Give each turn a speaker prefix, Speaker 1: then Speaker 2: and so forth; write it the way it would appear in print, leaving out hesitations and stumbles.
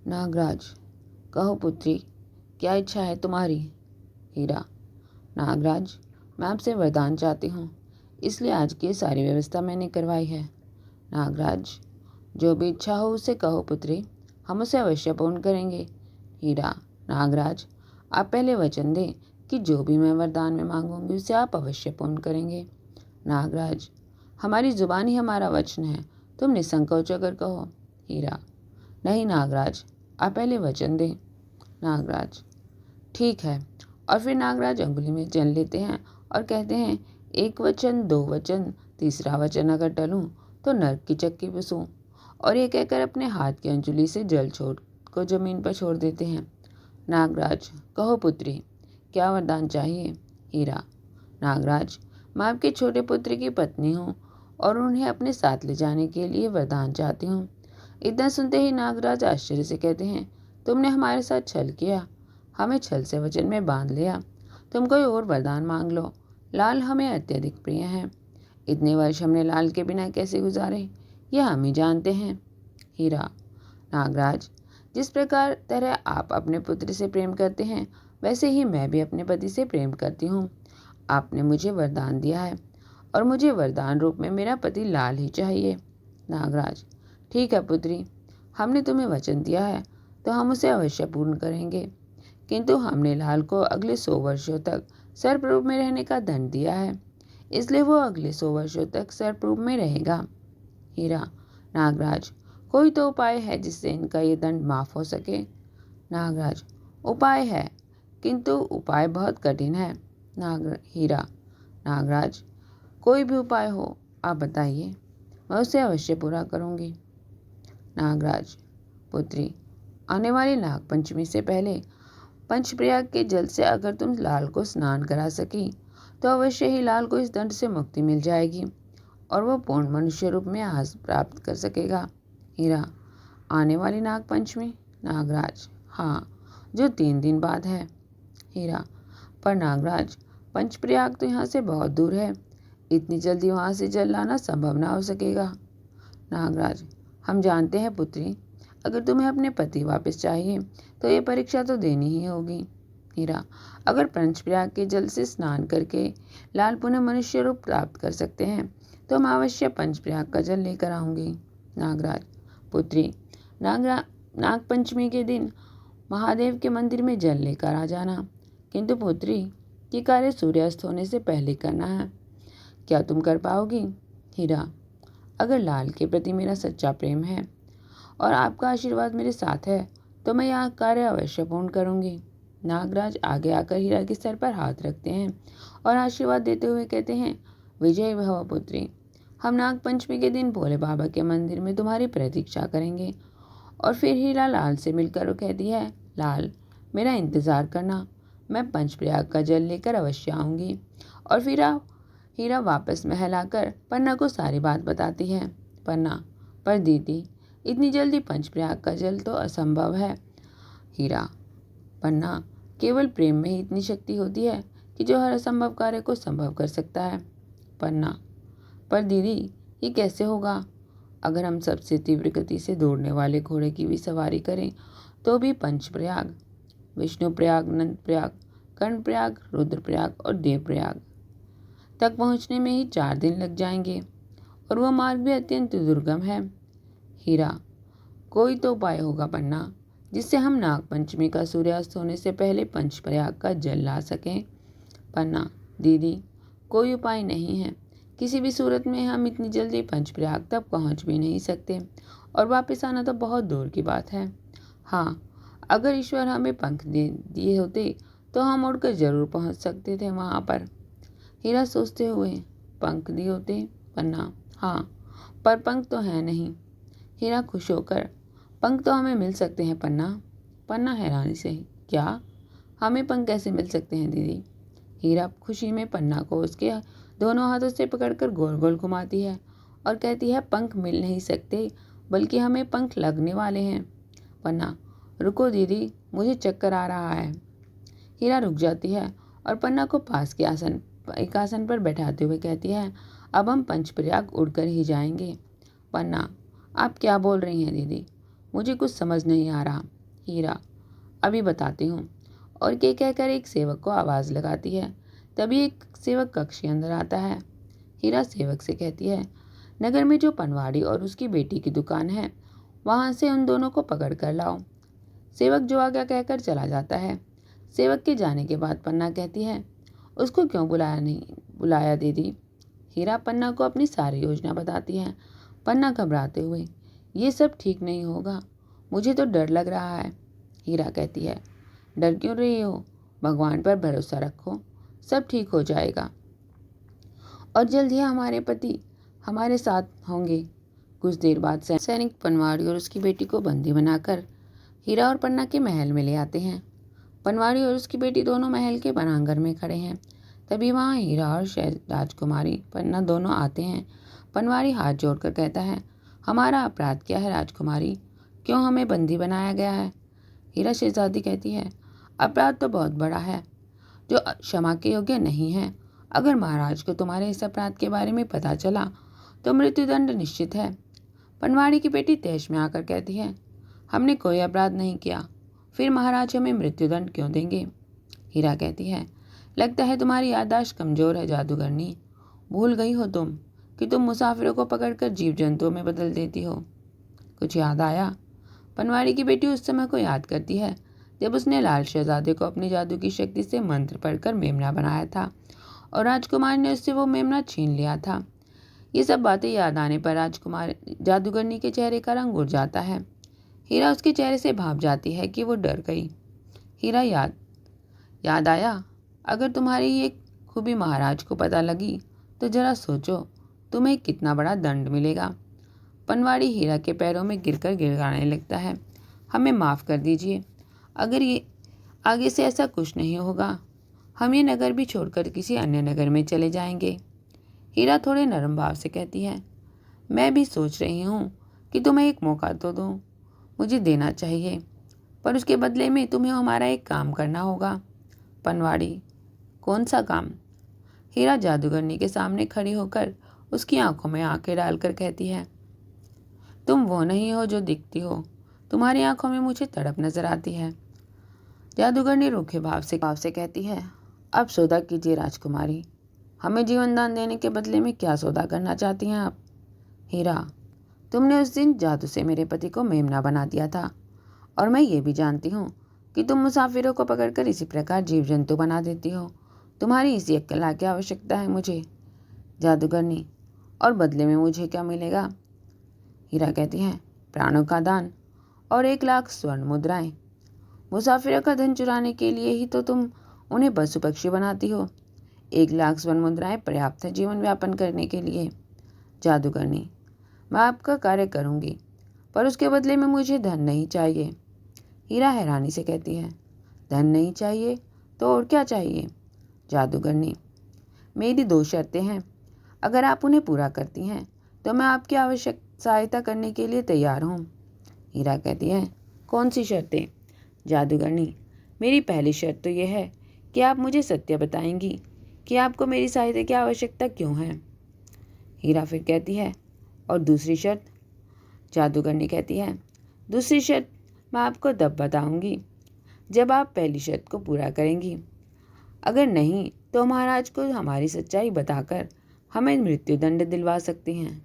Speaker 1: नागराज, कहो पुत्री, क्या इच्छा है तुम्हारी? हीरा, नागराज, मैं आपसे वरदान चाहती हूँ, इसलिए आज की सारी व्यवस्था मैंने करवाई है। नागराज, जो भी इच्छा हो उसे कहो पुत्री, हम उसे अवश्य पूर्ण करेंगे। हीरा, नागराज, आप पहले वचन दें कि जो भी मैं वरदान में मांगूंगी उसे आप अवश्य पूर्ण करेंगे। नागराज, हमारी जुबान ही हमारा वचन है, तुम निसंकोच होकर कहो। हीरा, नहीं नागराज, आप पहले वचन दें। नागराज, ठीक है। और फिर नागराज अंगुली में जल लेते हैं और कहते हैं, एक वचन, दो वचन, तीसरा वचन अगर टलूं तो नर्क की चक्की पिसूं। और ये कहकर अपने हाथ की अंजुली से जल छोड़ को जमीन पर छोड़ देते हैं। नागराज, कहो पुत्री, क्या वरदान चाहिए? हीरा, नागराज, मैं आपके छोटे पुत्र की पत्नी हूँ और उन्हें अपने साथ ले जाने के लिए वरदान चाहती हूँ। इतना सुनते ही नागराज आश्चर्य से कहते हैं, तुमने हमारे साथ छल किया, हमें छल से वचन में बांध लिया। तुम कोई और वरदान मांग लो, लाल हमें अत्यधिक प्रिय है। इतने वर्ष हमने लाल के बिना कैसे गुजारे, यह हम ही जानते हैं। हीरा, नागराज, जिस प्रकार तरह आप अपने पुत्र से प्रेम करते हैं, वैसे ही मैं भी अपने पति से प्रेम करती हूँ। आपने मुझे वरदान दिया है और मुझे वरदान रूप में मेरा पति लाल ही चाहिए। नागराज, ठीक है पुत्री, हमने तुम्हें वचन दिया है तो हम उसे अवश्य पूर्ण करेंगे, किंतु हमने लाल को अगले 100 वर्षों तक सर्प रूप में रहने का दंड दिया है, इसलिए वो अगले 100 वर्षों तक सर्प रूप में रहेगा। हीरा, नागराज, कोई तो उपाय है जिससे इनका ये दंड माफ हो सके? नागराज, उपाय है, किंतु उपाय बहुत कठिन है। हीरा, नागराज, कोई भी उपाय हो आप बताइए, मैं उसे अवश्य पूरा करूंगी। नागराज, पुत्री, आने वाली नाग पंचमी से पहले पंचप्रयाग के जल से अगर तुम लाल को स्नान करा सकी तो अवश्य ही लाल को इस दंड से मुक्ति मिल जाएगी और वो पूर्ण मनुष्य रूप में आज प्राप्त कर सकेगा। हीरा, आने वाली नाग पंचमी? नागराज, हाँ, जो 3 दिन बाद है। हीरा, पर नागराज, पंचप्रयाग तो यहाँ से बहुत दूर है, इतनी जल्दी वहाँ से जल लाना संभव ना हो सकेगा। नागराज, हम जानते हैं पुत्री, अगर तुम्हें अपने पति वापस चाहिए तो ये परीक्षा तो देनी ही होगी। हीरा, अगर पंचप्रयाग के जल से स्नान करके लाल पुनः मनुष्य रूप प्राप्त कर सकते हैं तो मैं अवश्य पंचप्रयाग का जल लेकर आऊंगी। नागराज, पुत्री, नाग पंचमी के दिन महादेव के मंदिर में जल लेकर आ जाना, किंतु पुत्री, ये कार्य सूर्यास्त होने से पहले करना है, क्या तुम कर पाओगी? हीरा, अगर लाल के प्रति मेरा सच्चा प्रेम है और आपका आशीर्वाद मेरे साथ है तो मैं यह कार्य अवश्य पूर्ण करूंगी। नागराज आगे आकर हीरा के सर पर हाथ रखते हैं और आशीर्वाद देते हुए कहते हैं, विजय भव पुत्री, हम नाग पंचमी के दिन भोले बाबा के मंदिर में तुम्हारी प्रतीक्षा करेंगे। और फिर हीरा लाल से मिलकर कहती है, लाल, मेरा इंतजार करना, मैं पंचप्रयाग का जल लेकर अवश्य आऊंगी। और फिर हीरा वापस महल आकर पन्ना को सारी बात बताती है। पन्ना, पर दीदी, इतनी जल्दी पंचप्रयाग का जल तो असंभव है। हीरा, पन्ना, केवल प्रेम में ही इतनी शक्ति होती है कि जो हर असंभव कार्य को संभव कर सकता है। पन्ना, पर दीदी, ये कैसे होगा? अगर हम सबसे तीव्र गति से दौड़ने वाले घोड़े की भी सवारी करें तो भी पंचप्रयाग, विष्णुप्रयाग, नंदप्रयाग, कर्णप्रयाग, रुद्रप्रयाग और देवप्रयाग तक पहुंचने में ही 4 दिन लग जाएंगे और वह मार्ग भी अत्यंत दुर्गम है। हीरा, कोई तो उपाय होगा पन्ना, जिससे हम नाग पंचमी का सूर्यास्त होने से पहले पंचप्रयाग का जल ला सकें। पन्ना, दीदी, कोई उपाय नहीं है, किसी भी सूरत में हम इतनी जल्दी पंचप्रयाग तक पहुंच भी नहीं सकते और वापस आना तो बहुत दूर की बात है। हाँ, अगर ईश्वर हमें पंख दे दिए होते तो हम उड़कर जरूर पहुंच सकते थे वहां पर। हीरा सोचते हुए, पंख दिए होते? पन्ना, हाँ, पर पंख तो है नहीं। हीरा खुश होकर, पंख तो हमें मिल सकते हैं पन्ना। पन्ना हैरानी से, क्या, हमें पंख कैसे मिल सकते हैं दीदी? हीरा खुशी में पन्ना को उसके दोनों हाथों से पकड़कर गोल गोल घुमाती है और कहती है, पंख मिल नहीं सकते, बल्कि हमें पंख लगने वाले हैं। पन्ना, रुको दीदी, मुझे चक्कर आ रहा है। हीरा रुक जाती है और पन्ना को पास के एक आसन पर बैठाते हुए कहती है, अब हम पंचप्रयाग उड़कर ही जाएंगे। पन्ना, आप क्या बोल रही हैं दीदी, मुझे कुछ समझ नहीं आ रहा। हीरा, अभी बताती हूँ। और के कहकर एक सेवक को आवाज़ लगाती है। तभी एक सेवक कक्ष के अंदर आता है। हीरा सेवक से कहती है, नगर में जो पनवाड़ी और उसकी बेटी की दुकान है, वहाँ से उन दोनों को पकड़ कर लाओ। सेवक जो आज्ञा कहकर चला जाता है। सेवक के जाने के बाद पन्ना कहती है, उसको क्यों बुलाया दीदी? हीरा पन्ना को अपनी सारी योजना बताती है। पन्ना घबराते हुए, ये सब ठीक नहीं होगा, मुझे तो डर लग रहा है। हीरा कहती है, डर क्यों रही हो? भगवान पर भरोसा रखो, सब ठीक हो जाएगा और जल्द ही हमारे पति हमारे साथ होंगे। कुछ देर बाद सैनिक पनवाड़ी और उसकी बेटी को बंदी बनाकर हीरा और पन्ना के महल में ले आते हैं। पनवाड़ी और उसकी बेटी दोनों महल के प्रांगण में खड़े हैं। तभी वहाँ हीरा और राजकुमारी पन्ना दोनों आते हैं। पनवाड़ी हाथ जोड़कर कहता है, हमारा अपराध क्या है राजकुमारी? क्यों हमें बंदी बनाया गया है? हीरा शहजादी कहती है, अपराध तो बहुत बड़ा है जो क्षमा के योग्य नहीं है। अगर महाराज को तुम्हारे इस अपराध के बारे में पता चला तो मृत्युदंड निश्चित है। पनवाड़ी की बेटी तेज में आकर कहती है, हमने कोई अपराध नहीं किया, फिर महाराज हमें मृत्युदंड क्यों देंगे? हीरा कहती है, लगता है तुम्हारी याददाश्त कमजोर है जादूगरनी। भूल गई हो तुम कि तुम मुसाफिरों को पकड़कर जीव जंतुओं में बदल देती हो। कुछ याद आया? पनवाड़ी की बेटी उस समय को याद करती है जब उसने लाल शहजादे को अपनी जादू की शक्ति से मंत्र पढ़कर मेमना बनाया था और राजकुमार ने उससे वो मेमना छीन लिया था। ये सब बातें याद आने पर राजकुमार जादूगरनी के चेहरे का रंग उड़ जाता है। हीरा उसके चेहरे से भाप जाती है कि वो डर गई। हीरा, याद आया? अगर तुम्हारी ये खूबी महाराज को पता लगी तो जरा सोचो तुम्हें कितना बड़ा दंड मिलेगा। पनवाड़ी हीरा के पैरों में गिरकर गिड़गिड़ाने लगता है, हमें माफ़ कर दीजिए, अगर ये आगे से ऐसा कुछ नहीं होगा। हम ये नगर भी छोड़कर किसी अन्य नगर में चले जाएंगे। हीरा थोड़े नरम भाव से कहती है, मैं भी सोच रही हूँ कि तुम्हें एक मौका तो दूँ, मुझे देना चाहिए, पर उसके बदले में तुम्हें हमारा एक काम करना होगा। पनवाड़ी, कौन सा काम? हीरा जादूगरनी के सामने खड़ी होकर उसकी आंखों में आंखें डालकर कहती है, तुम वो नहीं हो जो दिखती हो, तुम्हारी आंखों में मुझे तड़प नजर आती है। जादूगरनी रूखे भाव से कहती है, अब सौदा कीजिए राजकुमारी, हमें जीवन दान देने के बदले में क्या सौदा करना चाहती हैं आप? हीरा, तुमने उस दिन जादू से मेरे पति को मेमना बना दिया था और मैं ये भी जानती हूँ कि तुम मुसाफिरों को पकड़कर इसी प्रकार जीव जंतु बना देती हो। तुम्हारी इसी एक कला की आवश्यकता है मुझे। जादूगरनी, और बदले में मुझे क्या मिलेगा? हीरा कहती है, प्राणों का दान और 1,00,000 स्वर्ण मुद्राएं। मुसाफिरों का धन चुराने के लिए ही तो तुम उन्हें पशु पक्षी बनाती हो। 1,00,000 स्वर्ण मुद्राएं पर्याप्त है जीवन व्यापन करने के लिए। जादूगरनी, मैं आपका कार्य करूंगी, पर उसके बदले में मुझे धन नहीं चाहिए। हीरा हैरानी से कहती है, धन नहीं चाहिए तो और क्या चाहिए? जादूगरनी, मेरी 2 शर्तें हैं, अगर आप उन्हें पूरा करती हैं तो मैं आपकी आवश्यक सहायता करने के लिए तैयार हूँ। हीरा कहती है, कौन सी शर्तें? जादूगरनी, मेरी पहली शर्त तो यह है कि आप मुझे सत्य बताएंगी कि आपको मेरी सहायता की आवश्यकता क्यों है। हीरा फिर कहती है, और दूसरी शर्त? जादूगरनी कहती है, दूसरी शर्त मैं आपको तब बताऊंगी जब आप पहली शर्त को पूरा करेंगी। अगर नहीं तो महाराज को हमारी सच्चाई बताकर हमें मृत्युदंड दिलवा सकती हैं।